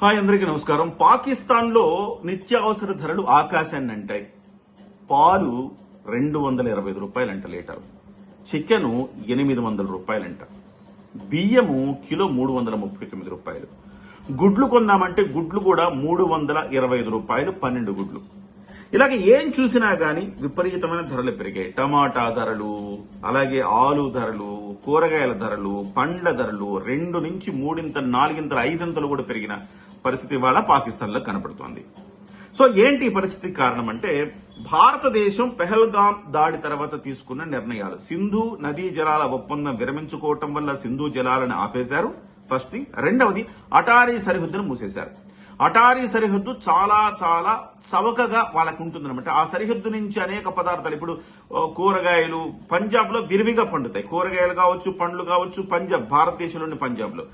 Hi, అందరికీ నమస్కారం. పాకిస్తాన్లో నిత్యావసర ధరలు ఆకాశాన్ని అంటాయి. పాలు 225 రూపాయలంట లీటరు, చికెను 800 రూపాయలంట, బియ్యము కిలో 339 రూపాయలు, గుడ్లు కొందామంటే గుడ్లు కూడా 325 రూపాయలు 12 గుడ్లు. ఇలాగే ఏం చూసినా గానీ విపరీతమైన ధరలు పెరిగాయి. టమాటా ధరలు, అలాగే ఆలు ధరలు, కూరగాయల ధరలు, పండ్ల ధరలు 2 నుంచి 3 4 5 కూడా పెరిగిన పరిస్థితి ఇవాళ పాకిస్తాన్ లో కనపడుతోంది. సో ఏంటి ఈ పరిస్థితి కారణం అంటే, భారతదేశం పెహల్గాం దాడి తర్వాత తీసుకున్న నిర్ణయాలు. సింధు నదీ జలాల ఒప్పందం విరమించుకోవటం వల్ల సింధు జలాలను ఆపేశారు, ఫస్ట్ థింగ్. రెండవది, అటారీ సరిహద్దును మూసేశారు. అటారీ సరిహద్దు చాలా చాలా చవకగా వాళ్ళకు ఉంటుందన్నమాట. ఆ సరిహద్దు నుంచి అనేక పదార్థాలు, ఇప్పుడు కూరగాయలు పంజాబ్ లో విరివిగా పండుతాయి. కూరగాయలు కావచ్చు, పండ్లు కావచ్చు, పంజాబ్, భారతదేశంలోని పంజాబ్ లో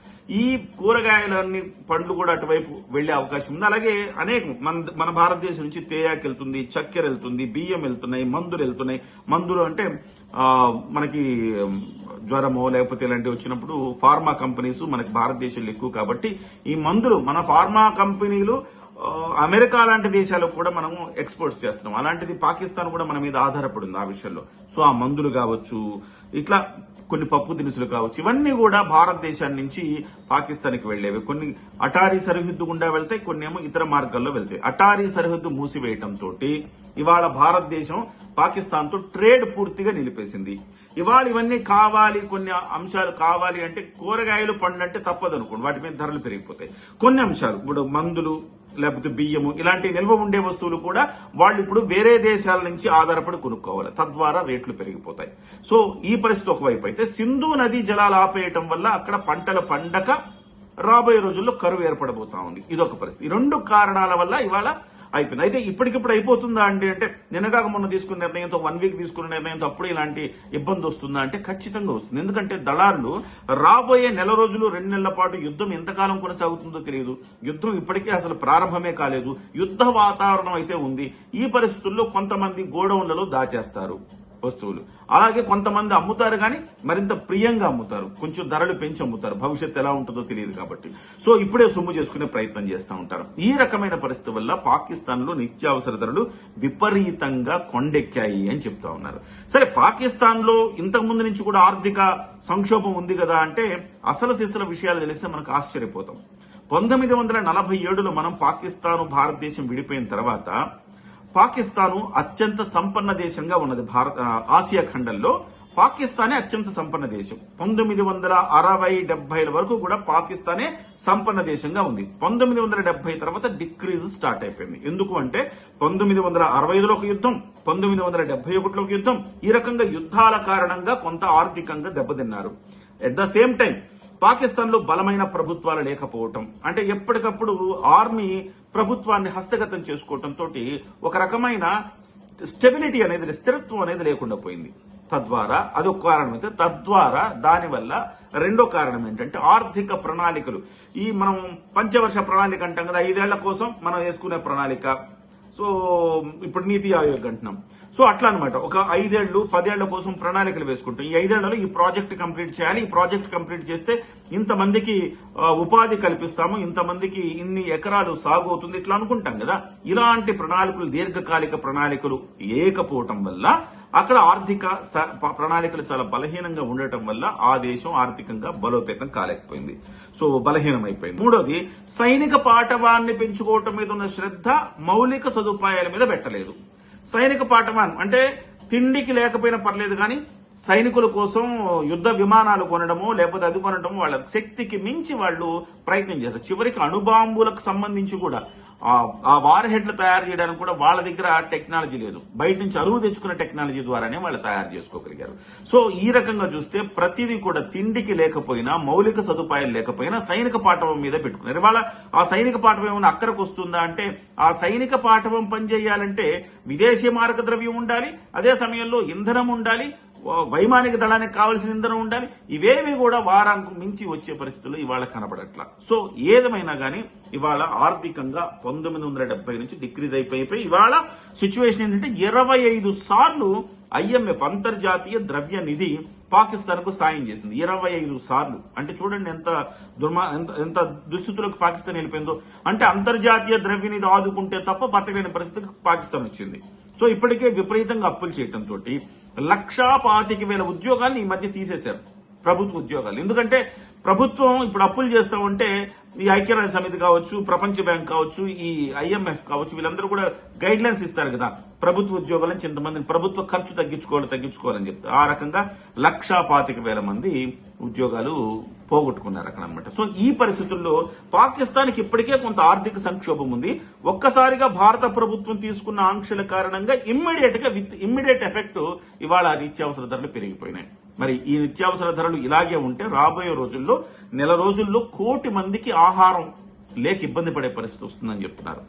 ఈ కూరగాయలన్నీ పండ్లు కూడా అటువైపు వెళ్లే అవకాశం ఉంది. అలాగే అనేక మన భారతదేశం నుంచి తేయాకు వెళ్తుంది, చక్కెర వెళ్తుంది, బియ్యం వెళ్తున్నాయి, మందులు వెళ్తున్నాయి. మందులు అంటే మనకి జ్వరమో లేకపోతే ఇలాంటివి వచ్చినప్పుడు ఫార్మా కంపెనీస్ మనకి భారతదేశంలో ఎక్కువ కాబట్టి ఈ మందులు మన ఫార్మా కంపెనీలు అమెరికా లాంటి దేశాలకు కూడా మనము ఎక్స్పోర్ట్స్ చేస్తున్నాం. అలాంటిది పాకిస్తాన్ కూడా మన మీద ఆధారపడి ఉంది ఆ విషయంలో. సో ఆ మందులు కావచ్చు, ఇట్లా కొన్ని పప్పు దినుసులు కావచ్చు, ఇవన్నీ కూడా భారతదేశాన్ని నుంచి పాకిస్తాన్కి వెళ్లేవి. కొన్ని అటారీ సరిహద్దు గుండా వెళ్తాయి, కొన్ని ఏమో ఇతర మార్గాల్లో వెళ్తాయి. అటారీ సరిహద్దు మూసివేయటంతో ఇవాళ భారతదేశం పాకిస్తాన్ తో ట్రేడ్ పూర్తిగా నిలిపేసింది. ఇవాళ ఇవన్నీ కావాలి, కొన్ని అంశాలు కావాలి అంటే కూరగాయలు, పండ్లు అంటే తప్పదు అనుకోండి, వాటి మీద ధరలు పెరిగిపోతాయి. కొన్ని అంశాలు, ఇప్పుడు మందులు లేకపోతే బియ్యము ఇలాంటి నిల్వ ఉండే వస్తువులు కూడా వాళ్ళు ఇప్పుడు వేరే దేశాల నుంచి ఆధారపడి కొనుక్కోవాలి, తద్వారా రేట్లు పెరిగిపోతాయి. సో ఈ పరిస్థితి ఒకవైపు అయితే, సింధు నదీ జలాలు ఆపేయటం వల్ల అక్కడ పంటలు పండక రాబోయే రోజుల్లో కరువు ఏర్పడబోతా ఉంది. ఇదొక పరిస్థితి. ఈ రెండు కారణాల వల్ల ఇవాళ అయిపోయింది. అయితే ఇప్పటికిప్పుడు అయిపోతుందా అంటే నిన్నగాక మొన్న తీసుకున్న నిర్ణయంతో, 1 వీక్ తీసుకున్న నిర్ణయంతో అప్పుడు ఇలాంటి ఇబ్బంది వస్తుందా అంటే ఖచ్చితంగా వస్తుంది. ఎందుకంటే దళారులు రాబోయే నెల రోజులు 2 నెలల పాటు యుద్ధం ఎంతకాలం కొనసాగుతుందో తెలియదు. యుద్ధం ఇప్పటికే అసలు ప్రారంభమే కాలేదు, యుద్ధ వాతావరణం అయితే ఉంది. ఈ పరిస్థితుల్లో కొంతమంది గోడౌన్లలో దాచేస్తారు వస్తువులు, అలాగే కొంతమంది అమ్ముతారు, కానీ మరింత ప్రియంగా అమ్ముతారు, కొంచెం ధరలు పెంచి అమ్ముతారు. భవిష్యత్తు ఎలా ఉంటుందో తెలియదు కాబట్టి సో ఇప్పుడే సొమ్ము చేసుకునే ప్రయత్నం చేస్తూ ఉంటారు. ఈ రకమైన పరిస్థితి వల్ల పాకిస్తాన్ లో నిత్యావసర ధరలు విపరీతంగా కొండెక్కాయి అని చెప్తా ఉన్నారు. సరే, పాకిస్తాన్ లో ఇంతకు ముందు నుంచి కూడా ఆర్థిక సంక్షోభం ఉంది కదా అంటే అసలు సిసల విషయాలు తెలిస్తే మనకు ఆశ్చర్యపోతాం. 1947లో మనం పాకిస్తాన్ భారతదేశం విడిపోయిన తర్వాత పాకిస్తాను అత్యంత సంపన్న దేశంగా ఉన్నది. ఆసియా ఖండంలో పాకిస్తానే అత్యంత సంపన్న దేశం. 1960-70 వరకు కూడా పాకిస్తానే సంపన్న దేశంగా ఉంది. 1970 తర్వాత డిక్రీజ్ స్టార్ట్ అయిపోయింది. ఎందుకు అంటే 1965లో ఒక యుద్ధం, 1971లో ఒక యుద్ధం, ఈ రకంగా యుద్ధాల కారణంగా కొంత ఆర్థికంగా దెబ్బతిన్నారు. At the same time Pakistan లో బలమైన ప్రభుత్వాలు లేకపోవటం, అంటే ఎప్పటికప్పుడు ఆర్మీ ప్రభుత్వాన్ని హస్తగతం చేసుకోవటంతో ఒక రకమైన స్టెబిలిటీ అనేది, స్థిరత్వం అనేది లేకుండా పోయింది. తద్వారా అదొక కారణం అయితే, తద్వారా దానివల్ల రెండో కారణం ఏంటంటే ఆర్థిక ప్రణాళికలు. ఈ మనం పంచవర్ష ప్రణాళిక అంటాం కదా, 5 ఏళ్ల కోసం మనం వేసుకునే ప్రణాళిక. సో ఇప్పుడు నీతి ఆయోగ్ అంటున్నాం. సో అట్లా అనమాట, ఒక 5 ఏళ్లు 10 ఏళ్ల కోసం ప్రణాళికలు వేసుకుంటాం. ఈ 5 ఏళ్లలో ఈ ప్రాజెక్ట్ కంప్లీట్ చేయాలి, ఈ ప్రాజెక్ట్ కంప్లీట్ చేస్తే ఇంతమందికి ఉపాధి కల్పిస్తాము, ఇంతమందికి ఇన్ని ఎకరాలు సాగు అవుతుంది, ఇట్లా అనుకుంటాం కదా. ఇలాంటి ప్రణాళికలు, దీర్ఘకాలిక ప్రణాళికలు లేకపోవటం వల్ల అక్కడ ఆర్థిక ప్రణాళికలు చాలా బలహీనంగా ఉండటం వల్ల ఆ దేశం ఆర్థికంగా బలోపేతం కాలేకపోయింది. సో బలహీనమైపోయింది. మూడోది, సైనిక పాఠవాన్ని పెంచుకోవటం మీద ఉన్న శ్రద్ధ మౌలిక సదుపాయాల మీద పెట్టలేదు. సైనిక పాఠవాన్ అంటే తిండికి లేకపోయినా పర్లేదు, కానీ సైనికుల కోసం యుద్ధ విమానాలు కొనడము లేకపోతే అది కొనడము వాళ్ళ శక్తికి మించి వాళ్ళు ప్రయత్నం చేస్తారు. చివరికి అణుబాంబులకు సంబంధించి కూడా ఆ వార్ హెడ్లు తయారు చేయడానికి కూడా వాళ్ళ దగ్గర టెక్నాలజీ లేదు, బయట నుంచి అరువు తెచ్చుకున్న టెక్నాలజీ ద్వారానే వాళ్ళు తయారు చేసుకోగలిగారు. సో ఈ రకంగా చూస్తే ప్రతిదీ కూడా తిండికి లేకపోయినా, మౌలిక సదుపాయాలు లేకపోయినా సైనిక పాఠవం మీద పెట్టుకున్నారు. ఇవాళ ఆ సైనిక పాఠవం ఏమైనా అక్కడికి వస్తుందా అంటే, ఆ సైనిక పాఠవం పనిచేయాలంటే విదేశీ మారక ద్రవ్యం ఉండాలి, అదే సమయంలో ఇంధనం ఉండాలి, వైమానిక దళానికి కావాల్సిన ఇంధనం ఉండాలి. ఇవేవి కూడా వారానికి మించి వచ్చే పరిస్థితులు ఇవాళ కనబడట్లా. సో ఏదేమైనా కానీ ఇవాళ ఆర్థికంగా 1970 నుంచి డిక్రీజ్ అయిపోయి ఇవాళ సిచ్యువేషన్ ఏంటంటే 25 సార్లు IMF అంతర్జాతీయ ద్రవ్య నిధి పాకిస్తాన్ కు సాయం చేసింది. 25 సార్లు అంటే చూడండి ఎంత దుస్థితులకు పాకిస్తాన్ వెళ్ళిపోయిందో. అంటే అంతర్జాతీయ ద్రవ్య నిధి ఆదుకుంటే తప్ప బతకలేని పరిస్థితికి పాకిస్తాన్ వచ్చింది. సో ఇప్పటికే విపరీతంగా అప్పులు చేయడంతో 1,25,000 ఉద్యోగాలను ఈ మధ్య తీసేశారు, ప్రభుత్వ ఉద్యోగాలు. ఎందుకంటే ప్రభుత్వం ఇప్పుడు అప్పులు చేస్తా ఉంటే ఈ ఐక్యరాజ్య సమితి కావచ్చు, ప్రపంచ బ్యాంక్ కావచ్చు, ఈ IMF కావచ్చు, వీళ్ళందరూ కూడా గైడ్ లైన్స్ ఇస్తారు కదా, ప్రభుత్వ ఉద్యోగాల నుంచి ఇంతమందిని ప్రభుత్వ ఖర్చు తగ్గించుకోవాలని చెప్తారు. ఆ రకంగా 1,25,000 మంది ఉద్యోగాలు పోగొట్టుకున్నారు అక్కడ అనమాట. సో ఈ పరిస్థితుల్లో పాకిస్తాన్కి ఇప్పటికే కొంత ఆర్థిక సంక్షోభం ఉంది. ఒక్కసారిగా భారత ప్రభుత్వం తీసుకున్న ఆంక్షల కారణంగా ఇమ్మీడియట్ ఎఫెక్ట్ ఇవాళ నిత్యావసర ధరలు పెరిగిపోయినాయి. మరి ఈ నిత్యావసర ధరలు ఇలాగే ఉంటే రాబోయే రోజుల్లో నెల రోజుల్లో 1 కోటి మందికి ఆహారం లేక ఇబ్బంది పడే పరిస్థితి వస్తుందని చెప్తున్నారు.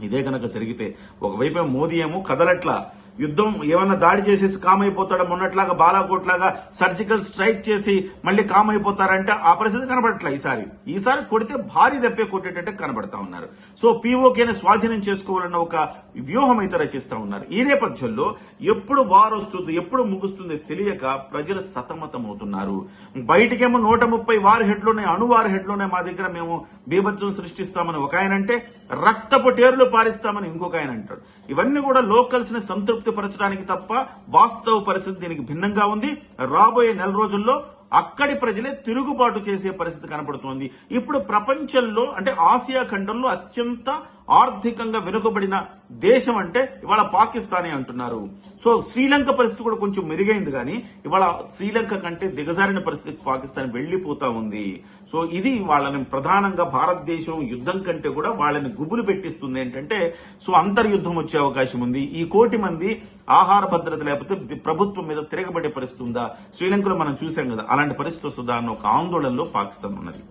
ఇదే కనుక జరిగితే ఒకవైపు మోదీ ఏమో కదలట్లా, యుద్ధం ఏమన్నా దాడి చేసేసి కామైపోతాడు, మొన్నట్లాగా బాలాకోట్ లాగా సర్జికల్ స్ట్రైక్ చేసి మళ్ళీ కామైపోతారంటే ఆ పరిస్థితి కనబడట్లా. ఈసారి కొడితే భారీ దెబ్బే కొట్టేటట్టు కనబడతా ఉన్నారు. సో POKని స్వాధీనం చేసుకోవాలన్న ఒక వ్యూహం అయితే రచిస్తా ఉన్నారు. ఈ నేపథ్యంలో ఎప్పుడు వారు వస్తుంది, ఎప్పుడు ముగుస్తుంది తెలియక ప్రజలు సతమతమవుతున్నారు. బయటికేమో 130 వార్ హెడ్లోనే, అణువారు హెడ్లోనే మా దగ్గర మేము బీభత్సం సృష్టిస్తామని ఒక ఆయన అంటే, రక్తపు టేర్లు పారిస్తామని ఇంకొక ఆయన అంటాడు. ఇవన్నీ కూడా లోకల్స్ ని సంతృప్తి పరచడానికి తప్ప వాస్తవ పరిస్థితి దీనికి భిన్నంగా ఉంది. రాబోయే నెల రోజుల్లో అక్కడి ప్రజలే తిరుగుబాటు చేసే పరిస్థితి కనపడుతోంది. ఇప్పుడు ప్రపంచంలో అంటే ఆసియా ఖండంలో అత్యంత ఆర్థికంగా వెనుకబడిన దేశం అంటే ఇవాళ పాకిస్తానే అంటున్నారు. సో శ్రీలంక పరిస్థితి కూడా కొంచెం మెరుగైంది, కానీ ఇవాళ శ్రీలంక కంటే దిగజారిన పరిస్థితికి పాకిస్తాన్ వెళ్లిపోతా ఉంది. సో ఇది వాళ్ళని ప్రధానంగా భారతదేశం యుద్ధం కంటే కూడా వాళ్ళని గుబులు పెట్టిస్తుంది. ఏంటంటే సో అంతర్యుద్ధం వచ్చే అవకాశం ఉంది. ఈ 1 కోటి మంది ఆహార భద్రత లేకపోతే ప్రభుత్వం మీద తిరగబడే పరిస్థితి ఉందా? శ్రీలంకలో మనం చూసాం కదా, అలాంటి పరిస్థితి వస్తుందా అన్న ఒక ఆందోళనలో పాకిస్తాన్ ఉన్నది.